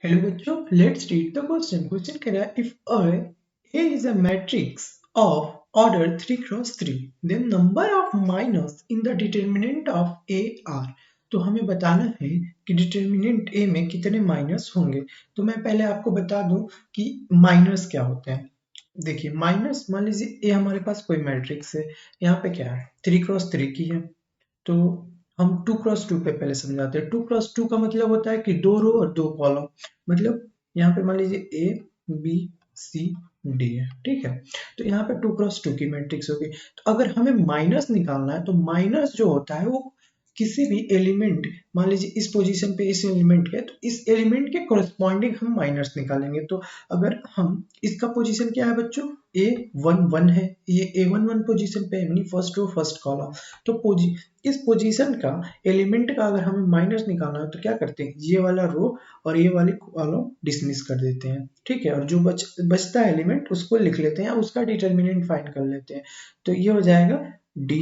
Hello बच्चों, let's read the question. Question कह रहा है if A is a matrix of order 3 cross 3, then number of minors in the determinant of A are. तो हमें बताना है कि डिटर्मिनेंट A में कितने माइनस होंगे. तो मैं पहले आपको बता दूं कि माइनस क्या होते हैं. देखिए माइनस, मान लीजिए A हमारे पास कोई मैट्रिक्स है. यहाँ पे क्या है, 3 क्रॉस 3 की है. तो हम 2 क्रॉस 2 पे पहले समझाते हैं. 2 क्रॉस 2 का मतलब होता है कि 2 रो और 2 कॉलम. मतलब यहाँ पे मान लीजिए ए बी सी डी है, ठीक है. तो यहाँ पे 2 क्रॉस 2 की मैट्रिक्स होगी. तो अगर हमें माइनस निकालना है तो माइनस जो होता है वो किसी भी एलिमेंट, मान लीजिए इस पोजीशन पे इस एलिमेंट है तो इस एलिमेंट के कोरस्पॉन्डिंग हम माइनस निकालेंगे. तो अगर हम इसका पोजीशन क्या है बच्चों, A11 है, ये A11 पोजीशन पे है, यानी फर्स्ट रो फर्स्ट कॉलम. तो इस पोजीशन का एलिमेंट का अगर हमें माइनस निकालना है तो क्या करते हैं, ये वाला रो और ये वाली कॉलम डिसमिस कर देते हैं, ठीक है. और जो बचता है एलिमेंट उसको लिख लेते हैं, उसका डिटर्मिनेंट फाइंड कर लेते हैं. तो ये हो जाएगा डी,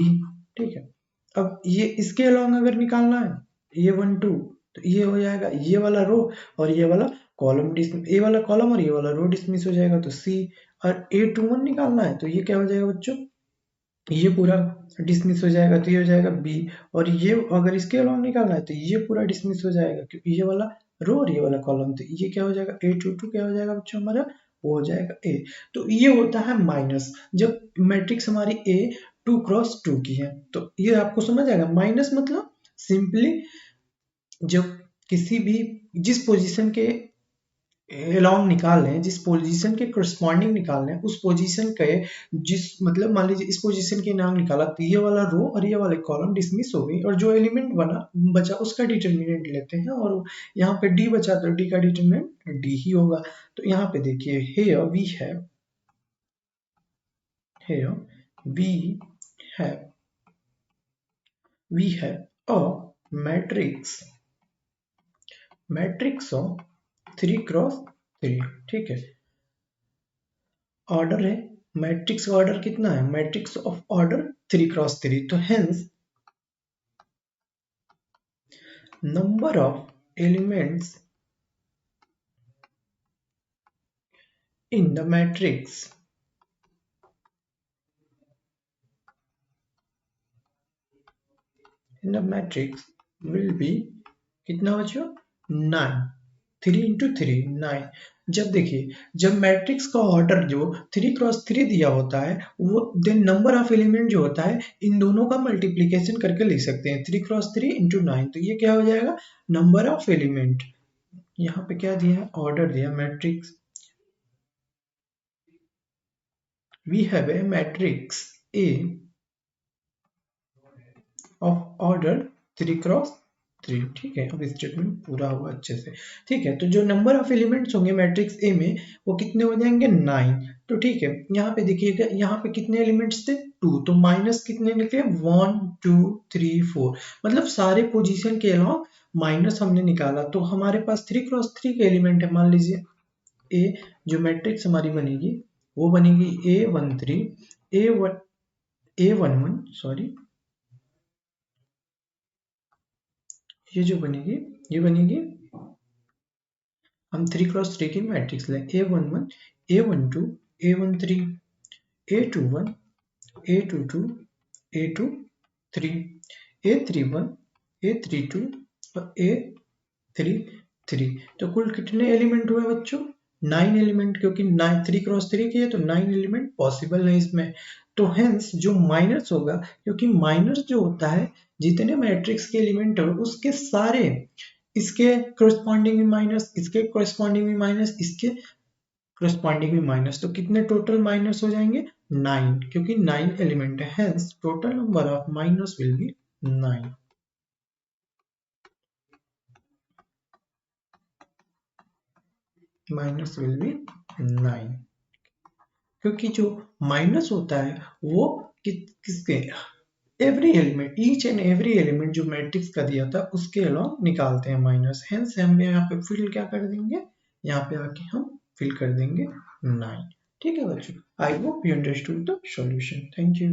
ठीक है. अब ये इसके अलोंग अगर निकालना है ये 1 2, तो ये हो जाएगा ये वाला रो और ये वाला कॉलम डिसमिस, ये वाला कॉलम और ये वाला रो डिसमिस हो जाएगा, तो सी. और A21 निकालना है तो ये क्या हो जाएगा बच्चों, ये पूरा डिसमिस हो जाएगा, तो ये हो जाएगा बी. और ये अगर इसके अलावा निकालना है तो ये पूरा डिसमिस हो जाएगा, क्योंकि ये वाला रो और ये वाला कॉलम, तो ये क्या हो जाएगा A22 क्या हो जाएगा बच्चों हमारा, वो हो जाएगा ए. तो ये होता है माइनस, जब मैट्रिक्स हमारी ए 2 क्रॉस 2 की है. तो ये आपको समझ आएगा. माइनस मतलब सिंपली जब किसी भी जिस पोजीशन के अलोंग निकाल रहे हैं, जिस पोजीशन के करस्पॉन्डिंग निकाल रहे हैं उस पोजीशन के जिस, मतलब मान लीजिए इस पोजीशन के नाम निकाला तो ये वाला रो और ये वाले कॉलम डिसमिस हो गई और जो एलिमेंट बचा उसका डिटर्मिनेंट लेते हैं. और यहाँ पे डी बचा तो डी का डिटर्मिनेंट डी ही होगा. तो यहाँ पे देखिए here we have a matrix of 3 cross 3, ठीक है. ऑर्डर है, मैट्रिक्स का ऑर्डर कितना है, मैट्रिक्स ऑफ ऑर्डर 3 क्रॉस 3. तो hence number of elements in the matrix will be कितना बच्चों, 9. 3 इंटू 3 9. जब देखिए जब मैट्रिक्स का ऑर्डर जो 3 क्रॉस 3 दिया होता है वो देन नंबर ऑफ एलिमेंट जो होता है इन दोनों का मल्टीप्लीकेशन करके लिख सकते हैं. 3 क्रॉस 3 इंटू 9, तो ये क्या हो जाएगा, नंबर ऑफ एलिमेंट. यहाँ पे क्या दिया है, ऑर्डर दिया matrix. We have a matrix A of order 3 cross 3, ठीक है. अब स्टेटमेंट पूरा हुआ अच्छे से, ठीक है. तो जो नंबर ऑफ एलिमेंट्स होंगे मैट्रिक्स ए में वो कितने हो जाएंगे, 9. तो ठीक है, यहाँ पे देखिएगा यहाँ पे कितने एलिमेंट्स थे, 2. तो माइनस कितने निकले, 1 2 3 4. मतलब सारे पोजीशन के अलावा माइनस हमने निकाला. तो हमारे पास 3 क्रॉस 3 के एलिमेंट है. मान लीजिए ए, जो मैट्रिक्स हमारी बनेगी वो बनेगी A13 A11 सॉरी, ये जो बनेगी ये बनेगी, हम 3 क्रॉस 3 की मैट्रिक्स लें. A11 A12 A13 A21 A22 A23 A31 A32 और A33. तो कुल कितने एलिमेंट हुए बच्चों, 9 एलिमेंट, क्योंकि 9 3 क्रॉस 3 की है तो 9 एलिमेंट पॉसिबल है इसमें. तो हेंस जो माइनस होगा, क्योंकि माइनस जो होता है जितने मैट्रिक्स के एलिमेंट है उसके सारे, इसके कोरस्पॉन्डिंग में माइनस, इसके कोरस्पॉन्डिंग में माइनस, इसके कोरस्पॉन्डिंग में माइनस, तो कितने टोटल माइनस हो जाएंगे, 9, क्योंकि 9 एलिमेंट है. Hence total number of minus will be 9. Minus will be 9, क्योंकि जो माइनस होता है वो किसके, every element, each and every element जो मैट्रिक्स का दिया था उसके अलावा निकालते हैं माइनस. हेंस हम यहाँ पे फिल क्या कर देंगे, यहाँ पे आके हम फिल कर देंगे 9. ठीक है बच्चों, I hope you understood the solution. Thank you.